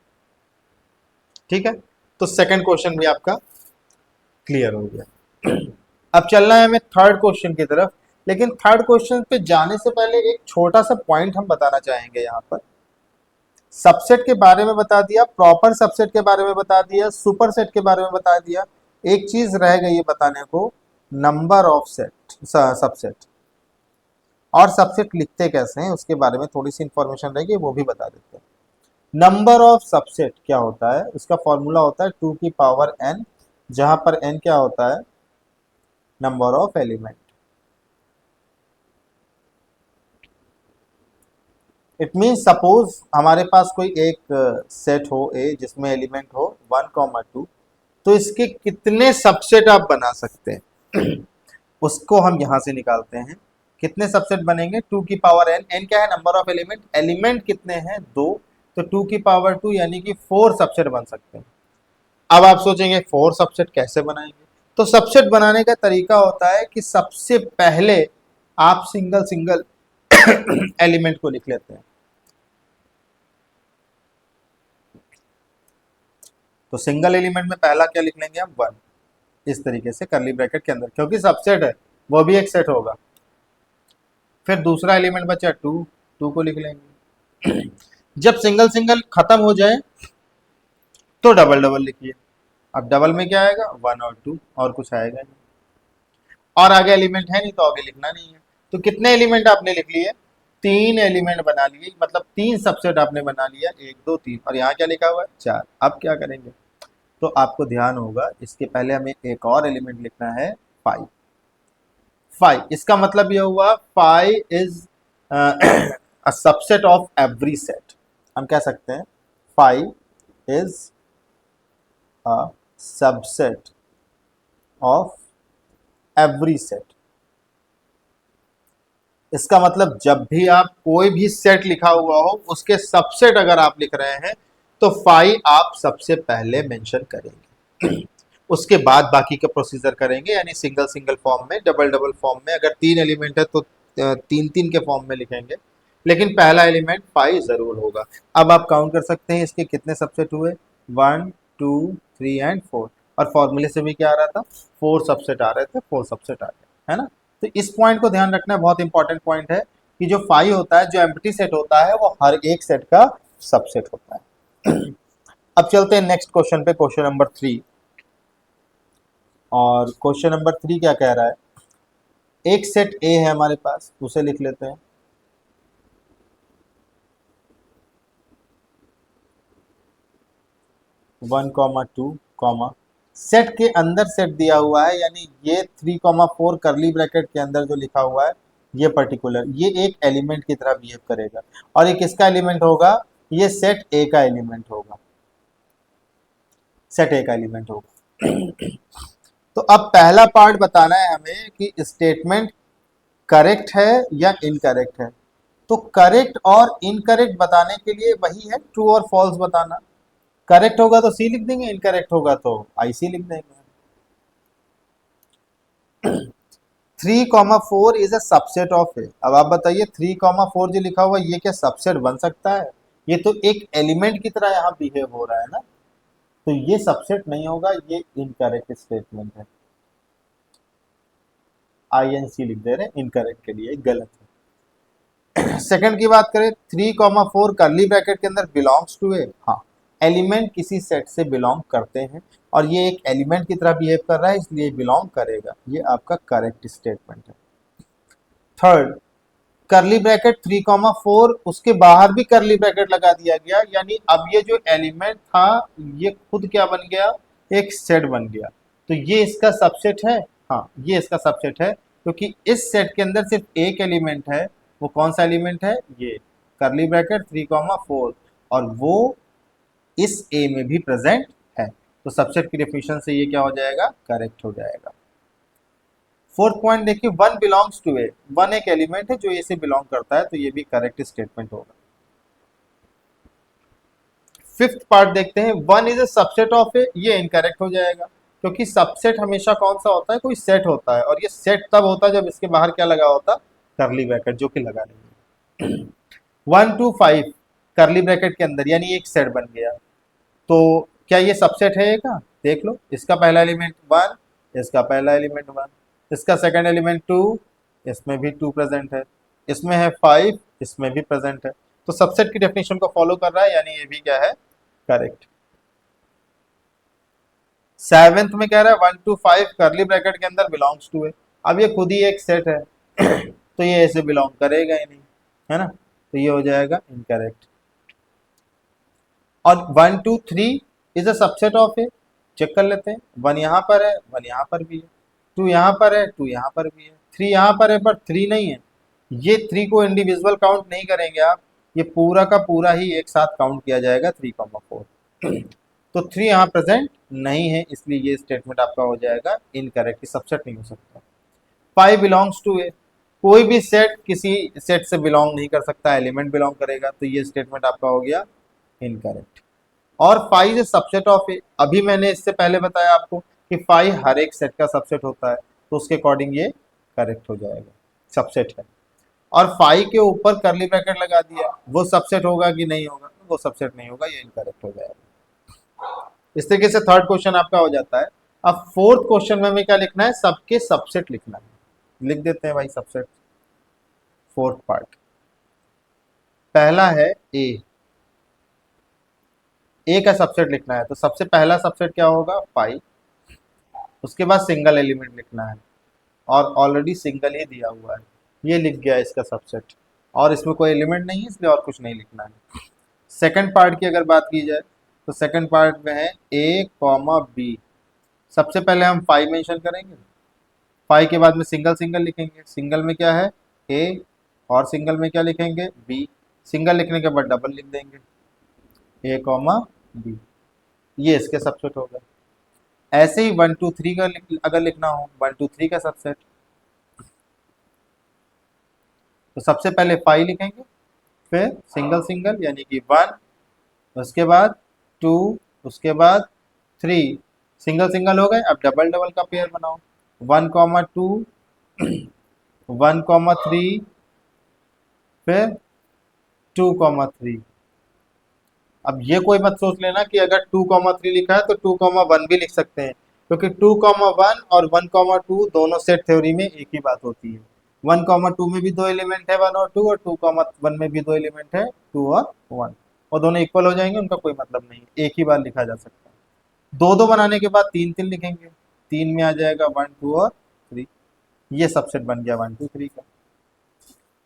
ठीक है, तो सेकंड क्वेश्चन भी आपका क्लियर हो गया। अब चलना है हमें थर्ड क्वेश्चन की तरफ, लेकिन थर्ड क्वेश्चन पे जाने से पहले एक छोटा सा पॉइंट हम बताना चाहेंगे। यहाँ पर सबसेट के बारे में बता दिया, प्रॉपर सबसेट के बारे में बता दिया, सुपर सेट के बारे में बता दिया, एक चीज रह गई है बताने को, नंबर ऑफ सेट सबसेट, और सबसेट लिखते कैसे हैं उसके बारे में थोड़ी सी इंफॉर्मेशन रहेगी, वो भी बता देते हैं। नंबर ऑफ सबसेट क्या होता है, उसका फॉर्मूला होता है 2 की पावर n, जहां पर n क्या होता है, number of element. It mean suppose हमारे पास कोई एक सेट हो ए जिसमें एलिमेंट हो 1, 2, तो इसके कितने सबसेट आप बना सकते हैं उसको हम यहां से निकालते हैं। कितने सबसेट बनेंगे, 2 की पावर n, n क्या है, नंबर ऑफ एलिमेंट, एलिमेंट कितने हैं, 2, तो 2 की पावर 2 यानी कि 4 सबसेट बन सकते हैं। अब आप सोचेंगे 4 सबसेट कैसे बनाएंगे, तो सबसेट बनाने का तरीका होता है कि सबसे पहले आप सिंगल सिंगल एलिमेंट को लिख लेते हैं। तो सिंगल एलिमेंट में पहला क्या लिख लेंगे हम, 1, इस तरीके से करली ब्रैकेट के अंदर, क्योंकि सबसेट है वो भी एक सेट होगा। फिर दूसरा एलिमेंट बचा 2, 2 को लिख लेंगे। जब सिंगल सिंगल खत्म हो जाए तो डबल डबल लिखिए। अब डबल में क्या आएगा, 1 और 2, और कुछ आएगा नहीं, और आगे एलिमेंट है नहीं तो आगे लिखना नहीं है। तो कितने एलिमेंट आपने लिख लिए, 3 एलिमेंट बना लिए, मतलब 3 सबसेट आपने बना लिया, 1 2 3, और यहाँ क्या लिखा हुआ है, 4। अब क्या करेंगे, तो आपको ध्यान होगा इसके पहले हमें एक और एलिमेंट लिखना है, 5। 5 इसका मतलब यह हुआ 5 is a subset of every set. हम कह सकते हैं 5 is a subset of every set. इसका मतलब जब भी आप कोई भी सेट लिखा हुआ हो उसके सबसेट अगर आप लिख रहे हैं तो 5 आप सबसे पहले मेंशन करेंगे, उसके बाद बाकी का प्रोसीजर करेंगे, यानी सिंगल सिंगल फॉर्म में, डबल डबल फॉर्म में, अगर 3 एलिमेंट है तो 3 3 के फॉर्म में लिखेंगे, लेकिन पहला एलिमेंट 5 जरूर होगा। अब आप काउंट कर सकते हैं इसके कितने सबसेट हुए, 1 2 3 एंड 4, और फॉर्मूले से भी क्या आ रहा था, 4 सबसेट आ रहे थे, 4 सबसेट आ गए, है ना। तो इस पॉइंट को ध्यान रखना, बहुत इंपॉर्टेंट पॉइंट है कि जो 5 होता है, जो एम्प्टी सेट होता है, वो हर एक सेट का सबसेट होता है। अब चलते हैं नेक्स्ट क्वेश्चन पे, क्वेश्चन नंबर 3। और क्वेश्चन नंबर 3 क्या कह रहा है, एक सेट ए है हमारे पास, उसे लिख लेते हैं, one comma two comma, set के अंदर सेट दिया हुआ है, यानी ये 3, 4 करली ब्रैकेट के अंदर जो लिखा हुआ है ये पर्टिकुलर, ये एक एलिमेंट की तरह बिहेव करेगा, और ये किसका एलिमेंट होगा, ये सेट ए का एलिमेंट होगा, सेट ए का एलिमेंट होगा। तो अब पहला पार्ट बताना है हमें कि स्टेटमेंट करेक्ट है या इनकरेक्ट है। तो करेक्ट और इनकरेक्ट बताने के लिए वही है, ट्रू और फॉल्स बताना। करेक्ट होगा तो सी लिख देंगे, इनकरेक्ट होगा तो आई सी लिख देंगे। 3, 4 is a subset of A. अब आप बताइए 3, 4 जो लिखा हुआ ये क्या सबसेट बन सकता है, ये तो एक एलिमेंट की तरह यहाँ बिहेव हो रहा है ना, तो ये सबसेट नहीं होगा, ये इनकरेक्ट स्टेटमेंट है। INC लिख दे रहे हैं इनकरेक्ट के लिए, गलत है। सेकंड की बात करें, 3, 4 करली ब्रैकेट के अंदर बिलोंग्स टू ए, हाँ एलिमेंट किसी सेट से बिलोंग करते हैं और ये एक एलिमेंट की तरह बिहेव कर रहा है इसलिए बिलोंग करेगा, ये आपका करेक्ट स्टेटमेंट है। थर्ड, करली ब्रैकेट 3, 4 उसके बाहर भी करली ब्रैकेट लगा दिया गया, यानी अब ये जो एलिमेंट था ये खुद क्या बन गया, एक सेट बन गया, तो ये इसका सबसेट है। हाँ ये इसका सबसेट है क्योंकि इस सेट के अंदर सिर्फ एक एलिमेंट है, वो कौन सा एलिमेंट है, ये करली ब्रैकेट 3, 4 और वो इस ए में भी प्रेजेंट है, तो सबसेट की डेफिनेशन से ये क्या हो जाएगा, करेक्ट हो जाएगा। फोर्थ पॉइंट देखिए, one belongs to A, one एक एलिमेंट है जो ए से बिलोंग करता है, तो ये भी करेक्ट स्टेटमेंट होगा। फिफ्थ पार्ट देखते हैं, one is a subset of A, ये इनकरेक्ट हो जाएगा क्योंकि सबसेट हमेशा कौन सा होता है, कोई सेट होता है, और ये सेट तब होता है जब इसके बाहर क्या लगा होता, करली ब्रैकेट, जो कि लगा नहीं है। 1, 2, 5 करली ब्रैकेट के अंदर, यानी एक सेट बन गया, तो क्या ये सबसेट है का, देख लो, इसका पहला एलिमेंट 1, इसका पहला एलिमेंट 1, इसका सेकंड एलिमेंट 2, इसमें भी 2 प्रेजेंट है, इसमें है 5, इसमें भी प्रेजेंट है, तो सबसेट की डेफिनेशन को फॉलो कर रहा है, यानी ये भी क्या है, करेक्ट। सेवेंथ में कह रहा है 1, 2, 5 करली ब्रैकेट के अंदर बिलोंग्स टू है, अब ये खुद ही एक सेट है तो ये ऐसे बिलोंग करेगा ही नहीं, है ना, तो ये हो जाएगा इनकरेक्ट। और 1, 2, 3 is a subset of A, check कर लेते हैं, 1 यहाँ पर है, 1 यहाँ पर भी है, 2 यहाँ पर है, 2 यहाँ पर भी है, 3 यहाँ पर है पर 3 नहीं है, ये 3 को इंडिविजुअल काउंट नहीं करेंगे आप, ये पूरा का पूरा ही एक साथ काउंट किया जाएगा 3, 4 तो 3 यहाँ प्रेजेंट नहीं है, इसलिए ये स्टेटमेंट आपका हो जाएगा इनकरेक्ट, सबसेट नहीं हो सकता। 5 बिलोंग्स टू ए, कोई भी सेट किसी सेट से बिलोंग नहीं कर सकता, एलिमेंट बिलोंग करेगा, तो ये स्टेटमेंट आपका हो गया इनकरेक्ट। और 5 इज सबसेट ऑफ ए, अभी मैंने इससे पहले बताया आपको कि 5 हर एक सेट का सबसेट होता है, तो उसके अकॉर्डिंग ये करेक्ट हो जाएगा, सबसेट है। और 5 के ऊपर करली ब्रैकेट लगा दिया, वो सबसेट होगा कि नहीं होगा, वो सबसेट नहीं होगा, ये इनकरेक्ट हो जाएगा। इस तरीके से थर्ड क्वेश्चन आपका हो जाता है। अब फोर्थ क्वेश्चन में हमें क्या लिखना है, सबके सबसेट लिखना है, लिख देते हैं भाई सबसेट। फोर्थ पार्ट, पहला है ए का सबसेट लिखना है, तो सबसे पहला सबसेट क्या होगा, 5, उसके बाद सिंगल एलिमेंट लिखना है, और ऑलरेडी सिंगल ही दिया हुआ है, ये लिख गया इसका सबसेट, और इसमें कोई एलिमेंट नहीं है इसलिए और कुछ नहीं लिखना है। सेकंड पार्ट की अगर बात की जाए, तो सेकंड पार्ट में है ए कॉमा बी, सबसे पहले हम 5 मेंशन करेंगे, 5 के बाद में सिंगल सिंगल लिखेंगे, सिंगल में क्या है ए, और सिंगल में क्या लिखेंगे बी, सिंगल लिखने के बाद डबल लिख देंगे ए कॉमा बी, ये इसके सबसेट होगा। ऐसे ही 1, 2, 3 का अगर लिखना हो, 1, 2, 3 का सबसेट, तो सबसे पहले 5 लिखेंगे, फिर सिंगल सिंगल यानी कि 1, उसके बाद 2, उसके बाद 3, सिंगल सिंगल हो गए, अब डबल डबल का पेयर बनाओ, 1, 2 1, 3 फिर 2, 3। अब ये कोई मत सोच लेना कि अगर 2, 3 लिखा है तो 2, 1 भी लिख सकते हैं, क्योंकि 2, 1 और 1, 2 दोनों सेट थ्योरी में एक ही बात होती है। 1, 2 में भी दो एलिमेंट है 1 और 2, और 2, 1 में भी दो एलिमेंट है 2 और 1, और दोनों इक्वल हो जाएंगे, उनका कोई मतलब नहीं है, एक ही बार लिखा जा सकता है। दो दो बनाने के बाद 3 3 लिखेंगे, 3 में आ जाएगा 1, 2 और 3, ये सबसेट बन गया 1, 2, 3 का।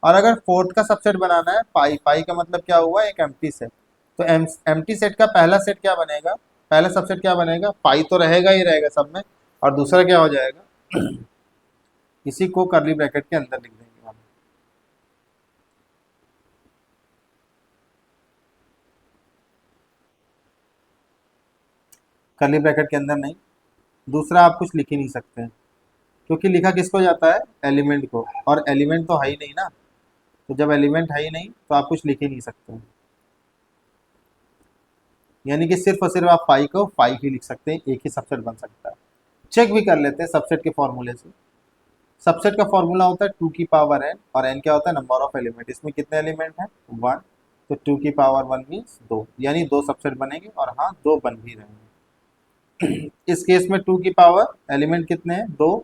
और अगर फोर्थ का सबसेट बनाना है, पाई, पाई का मतलब क्या हुआ, एक एम्प्टी सेट, तो एम्प्टी सेट का पहला सेट क्या बनेगा, पहला सबसेट क्या बनेगा, पाई तो रहेगा ही रहेगा सब में, और दूसरा क्या हो जाएगा इसी को करली ब्रैकेट के अंदर लिख देंगे हम। करली ब्रैकेट के अंदर नहीं, दूसरा आप कुछ लिख ही नहीं सकते हैं, क्योंकि लिखा किसको जाता है, एलिमेंट को, और एलिमेंट तो है ही नहीं ना, तो जब एलिमेंट है ही नहीं तो आप कुछ लिख ही नहीं सकते हैं, यानी कि सिर्फ और सिर्फ आप फाइव को फाइव ही लिख सकते हैं, एक ही सबसेट बन सकता है। चेक भी कर लेते हैं सबसेट के फॉर्मूले से। सबसेट का फॉर्मूला होता है 2 की पावर n, और n क्या होता है, नंबर ऑफ एलिमेंट, इसमें कितने एलिमेंट हैं 1, तो 2 की पावर 1 मीन्स 2, यानी 2 सबसेट बनेंगे और हाँ 2 बन भी रहे हैं। इस केस में 2 की पावर एलिमेंट कितने हैं, 2,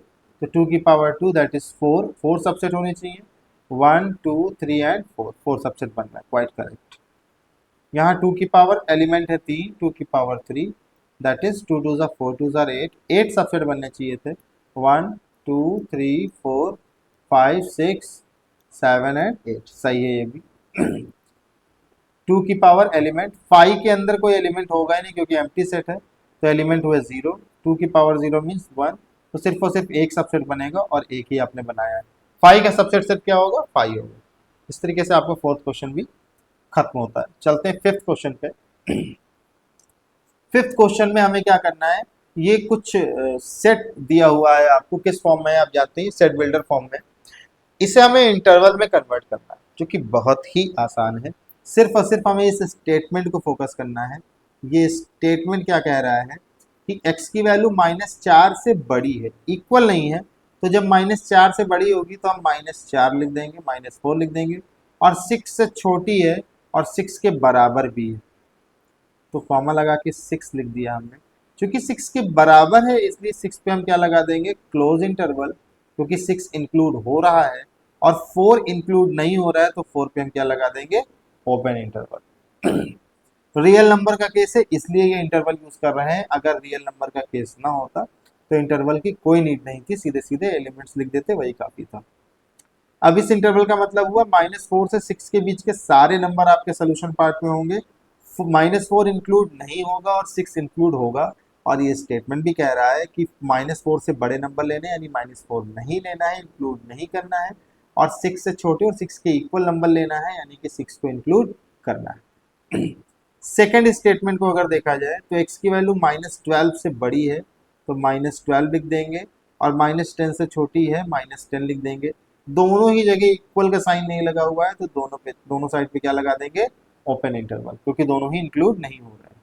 तो 2 की पावर 2 दैट इज 4, 4 सबसेट होने चाहिए, 1 2 3 एंड 4, 4 सबसेट बन रहा है, क्वाइट करेक्ट। यहाँ 2 की पावर एलिमेंट है 3, 2 की पावर 3 दैट इज 2 2 4 2 8, 8 सबसेट बनने चाहिए थे, 1 2 3 4 5 6 7 एंड 8, सही है ये भी। 2 की पावर एलिमेंट 5 के अंदर कोई एलिमेंट होगा ही नहीं क्योंकि एम्प्टी सेट है, तो एलिमेंट हुए 0, 2 की पावर 0 मीन्स 1, तो सिर्फ और सिर्फ एक सबसेट बनेगा और एक ही आपने बनाया है, 5 का सबसेट सेट क्या होगा, 5 होगा। इस तरीके से आपका फोर्थ क्वेश्चन भी खत्म होता है। चलते हैं फिफ्थ क्वेश्चन पे। फिफ्थ क्वेश्चन में हमें क्या करना है, ये कुछ सेट दिया हुआ है आपको, किस फॉर्म में आप जानते हैं, सेट बिल्डर फॉर्म में, इसे हमें इंटरवल में कन्वर्ट करना है जो कि बहुत ही आसान है। सिर्फ और सिर्फ हमें इस स्टेटमेंट को फोकस करना है। ये स्टेटमेंट क्या कह रहा है कि x की वैल्यू -4 से बड़ी है, इक्वल नहीं है, तो जब -4 से बड़ी होगी तो हम -4 लिख देंगे, -4 लिख देंगे, और 6 से छोटी है और 6 के बराबर भी है, तो कॉमा लगा के 6 लिख दिया हमने। क्योंकि 6 के बराबर है इसलिए 6 पे हम क्या लगा देंगे, क्लोज इंटरवल, क्योंकि 6 इंक्लूड हो रहा है और 4 इंक्लूड नहीं हो रहा है, तो 4 पे हम क्या लगा देंगे, ओपन इंटरवल। रियल नंबर का केस है इसलिए ये इंटरवल यूज कर रहे हैं, अगर रियल नंबर का केस ना होता तो इंटरवल की कोई नीड नहीं थी, सीधे सीधे एलिमेंट्स लिख देते, वही काफी था। अब इस इंटरवल का मतलब हुआ -4 से 6 के बीच के सारे नंबर आपके सोल्यूशन पार्ट में होंगे, -4 इंक्लूड नहीं होगा और 6 इंक्लूड होगा, और ये स्टेटमेंट भी कह रहा है कि -4 से बड़े नंबर लेने, यानी -4 नहीं लेना है, इंक्लूड नहीं करना है, और 6 से छोटे और 6 के इक्वल नंबर लेना है, यानी कि 6 को इंक्लूड करना है। सेकेंड स्टेटमेंट को अगर देखा जाए तो x की वैल्यू -12 से बड़ी है तो -12 लिख देंगे, और -10 से छोटी है -10 लिख देंगे। दोनों ही जगह इक्वल का साइन नहीं लगा हुआ है तो दोनों साइड पे क्या लगा देंगे, ओपन इंटरवल, क्योंकि दोनों ही इंक्लूड नहीं हो रहे हैं।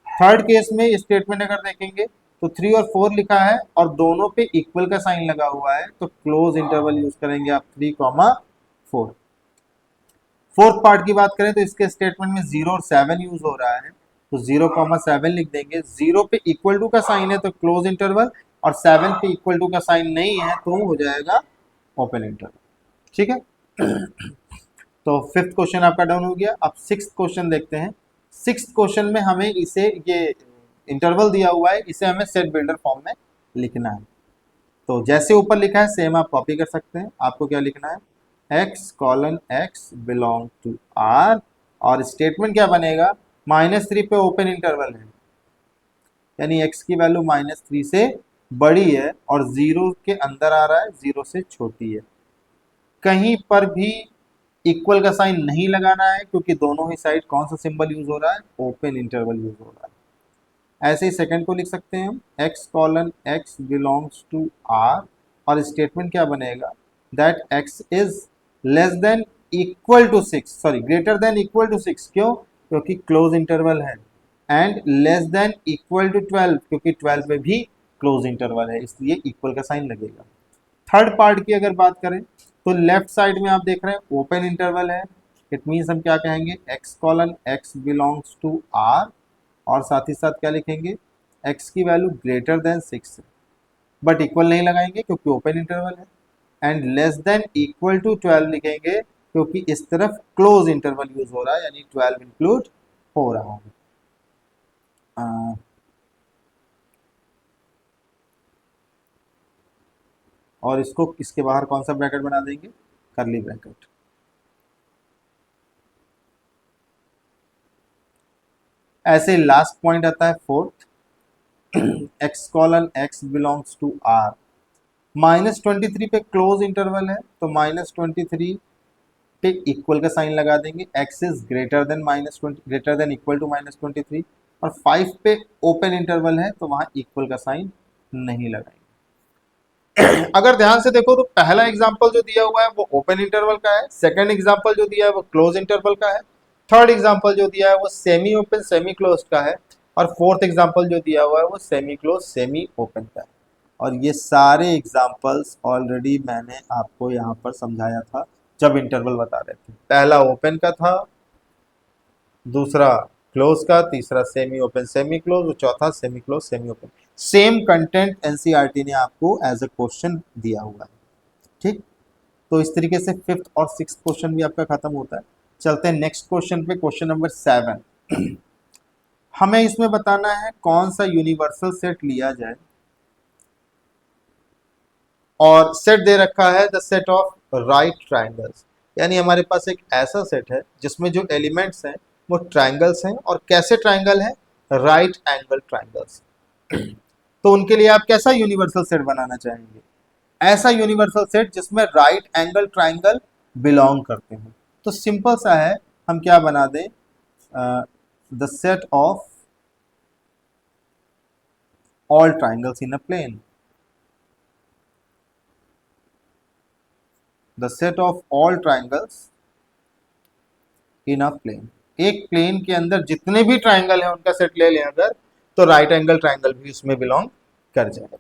थर्ड केस में स्टेटमेंट अगर देखेंगे तो 3 और 4 लिखा है और दोनों पे इक्वल का साइन लगा हुआ है, तो क्लोज इंटरवल यूज करेंगे आप 3, 4। फोर्थ पार्ट की बात करें तो इसके स्टेटमेंट में 0 और 7 यूज हो रहा है, तो 0, 7 लिख देंगे। 0 पे इक्वल टू का साइन है तो क्लोज इंटरवल, और 7 पे इक्वल टू का साइन नहीं है तो हो जाएगा ओपन इंटरवल। ठीक है। तो फिफ्थ क्वेश्चन आपका डाउन हो गया। अब सिक्स्थ क्वेश्चन देखते हैं। सिक्स्थ क्वेश्चन में हमें इसे, ये इंटरवल दिया हुआ है, इसे हमें सेट बिल्डर फॉर्म में लिखना है। तो जैसे ऊपर लिखा है सेम आप कॉपी कर सकते हैं। आपको क्या लिखना है, x:x बिलोंग टू R, और स्टेटमेंट क्या बनेगा, -3 पे ओपन इंटरवल है, यानी x की वैल्यू -3 से बड़ी है और 0 के अंदर आ रहा है, 0 से छोटी है। कहीं पर भी इक्वल का साइन नहीं लगाना है क्योंकि दोनों ही साइड कौन सा सिंबल यूज हो रहा है, ओपन इंटरवल यूज हो रहा है। ऐसे ही सेकंड को लिख सकते हैं हम, x:x बिलोंग्स टू R, और स्टेटमेंट क्या बनेगा, that x is less than equal to 6, sorry greater than equal to 6, क्यों, क्योंकि क्लोज इंटरवल है, and less than equal to 12 क्योंकि 12 में भी क्लोज इंटरवल है, इसलिए इक्वल का साइन लगेगा। थर्ड पार्ट की अगर बात करें तो लेफ्ट साइड में आप देख रहे हैं ओपन इंटरवल है, इट मीन्स हम क्या कहेंगे, x:x बिलोंग्स टू R, और साथ ही साथ क्या लिखेंगे, x की वैल्यू ग्रेटर देन 6 है, बट इक्वल नहीं लगाएंगे क्योंकि ओपन इंटरवल है, and less than equal to 12 लिखेंगे क्योंकि इस तरफ क्लोज इंटरवल यूज हो रहा है, यानी 12 इंक्लूड हो रहा है। और इसको इसके बाहर कौन सा ब्रैकेट बना देंगे, करली ब्रैकेट। ऐसे लास्ट पॉइंट आता है fourth, x:x belongs to R, -23 पे क्लोज इंटरवल है तो -23 पे इक्वल का साइन लगा देंगे, x is greater than -20, greater than equal to -23, और 5 पे ओपन इंटरवल है तो वहां इक्वल का साइन नहीं लगाएंगे। अगर ध्यान से देखो तो पहला एग्जांपल जो दिया हुआ है वो ओपन इंटरवल का है, सेकंड एग्जांपल जो दिया है वो क्लोज इंटरवल का है, थर्ड एग्जांपल जो दिया है वो सेमी ओपन सेमी क्लोज का है, और फोर्थ एग्जांपल जो दिया हुआ है वो सेमी क्लोज सेमी ओपन का है। और ये सारे एग्जांपल्स ऑलरेडी मैंने आपको यहाँ पर समझाया था जब इंटरवल बता रहे थे। पहला ओपन का था, दूसरा क्लोज का, तीसरा सेमी ओपन सेमी क्लोज और चौथा semi close semi open. Same content NCERT ने आपको एज ए क्वेश्चन दिया हुआ है। ठीक, तो इस तरीके से फिफ्थ और सिक्स क्वेश्चन भी आपका खत्म होता है। चलते हैं नेक्स्ट क्वेश्चन पे, क्वेश्चन नंबर 7। हमें इसमें बताना है कौन सा यूनिवर्सल सेट लिया जाए, और सेट दे रखा है the set of right triangles, यानी हमारे पास एक ऐसा सेट है जिसमें जो एलिमेंट्स हैं वो ट्राइंगल्स हैं, और कैसे ट्राइंगल है, राइट एंगल ट्राइंगल्स। तो उनके लिए आप कैसा यूनिवर्सल सेट बनाना चाहेंगे, ऐसा यूनिवर्सल सेट जिसमें राइट एंगल ट्राइंगल बिलोंग करते हैं। तो सिंपल सा है, हम क्या बना दें, the set of all triangles in a plane, the set of all triangles in a plane. एक प्लेन के अंदर जितने भी ट्राइंगल हैं उनका सेट ले लें अगर, तो राइट एंगल ट्राइंगल भी उसमें बिलोंग कर जाएगा।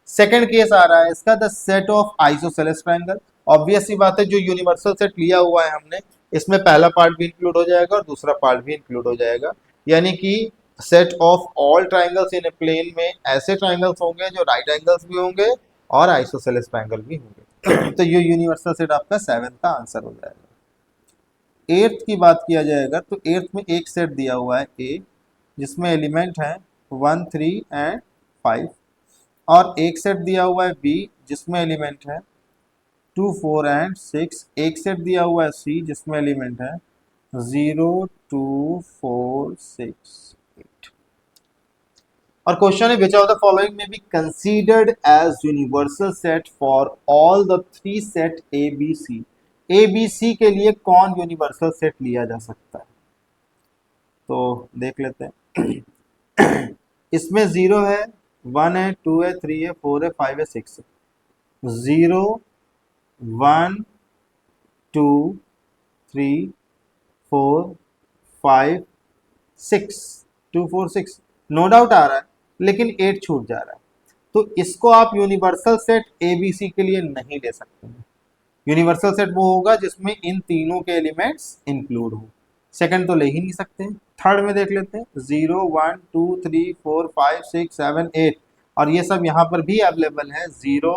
सेकंड केस आ रहा है इसका, the set of isosceles triangle. Obvious सी बात है, जो यूनिवर्सल सेट लिया हुआ है हमने, इसमें पहला पार्ट भी इंक्लूड हो जाएगा और दूसरा पार्ट भी इंक्लूड हो जाएगा, यानी कि set of all triangles in a plane में ऐसे ट्राइंगल्स होंगे जो राइट एंगल्स भी होंगे और आइसोसेलेस ट्राइंगल भी होंगे। तो ये यूनिवर्सल सेट आपका 7th का आंसर हो जाएगा। 8th की बात किया जाएगा तो 8th में एक सेट दिया हुआ है ए, जिसमें एलिमेंट है 1, 3 एंड 5, और एक सेट दिया हुआ है बी जिसमें एलिमेंट है 2, 4 एंड 6। एक सेट दिया हुआ है सी जिसमें एलिमेंट है 0, 2, 4, 6, 8। और क्वेश्चन है विच ऑफ द फॉलोइंग में be considered as universal set for all the 3 set A B C. A B C के लिए कौन यूनिवर्सल सेट लिया जा सकता है, तो देख लेते हैं। इसमें 0 है, 1 है, 2 है, 3 है, 4 है, 5 है, 6 है। 0, 1, 2, 3, 4, 5, 6, 2, 4, 6 नो डाउट आ रहा है, लेकिन 8 छूट जा रहा है, तो इसको आप universal set A B C के लिए नहीं ले सकते हैं। यूनिवर्सल सेट वो होगा जिसमें इन तीनों के एलिमेंट्स इंक्लूड हो। सेकंड तो ले ही नहीं सकते हैं। थर्ड में देख लेते हैं, 0, 1, 2, 3, 4, 5, 6, 7, 8, और ये सब यहाँ पर भी अवेलेबल है। 0,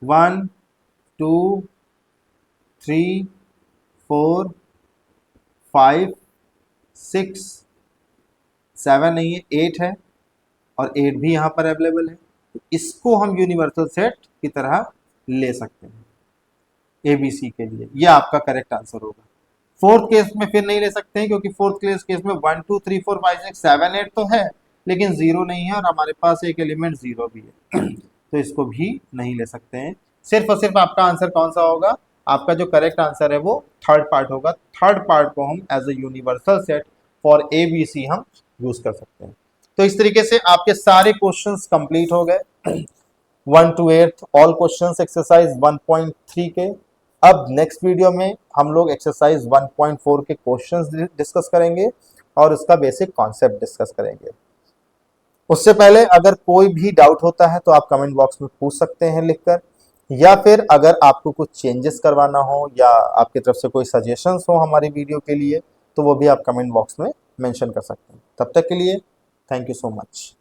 1, 2, 3, 4, 5, 6, 7 नहीं है, 8 है, और 8 भी यहाँ पर अवेलेबल है, तो इसको हम यूनिवर्सल सेट की तरह ले सकते हैं एबीसी के लिए। ये आपका करेक्ट आंसर होगा। फोर्थ केस में फिर नहीं ले सकते हैं, क्योंकि फोर्थ केस में 1, 2, 3, 4, 5, 6, 7, 8 तो है, लेकिन 0 नहीं है, और हमारे पास एक एलिमेंट 0 भी है। तो इसको भी नहीं ले सकते हैं। सिर्फ और सिर्फ आपका आंसर कौन सा होगा, आपका जो करेक्ट आंसर है वो थर्ड पार्ट होगा। थर्ड पार्ट को हम as a universal set for A B C हम यूज कर सकते हैं। तो इस तरीके से आपके सारे क्वेश्चंस कंप्लीट हो गए, 1 to 8 ऑल क्वेश्चंस एक्सरसाइज 1.3 के। अब नेक्स्ट वीडियो में हम लोग एक्सरसाइज 1.4 के क्वेश्चंस डिस्कस करेंगे और उसका बेसिक कॉन्सेप्ट डिस्कस करेंगे। उससे पहले अगर कोई भी डाउट होता है तो आप कमेंट बॉक्स में पूछ सकते हैं लिखकर, या फिर अगर आपको कुछ चेंजेस करवाना हो या आपकी तरफ से कोई सजेशंस हो हमारी वीडियो के लिए, तो वो भी आप कमेंट बॉक्स में मेंशन कर सकते हैं। तब तक के लिए थैंक यू सो मच।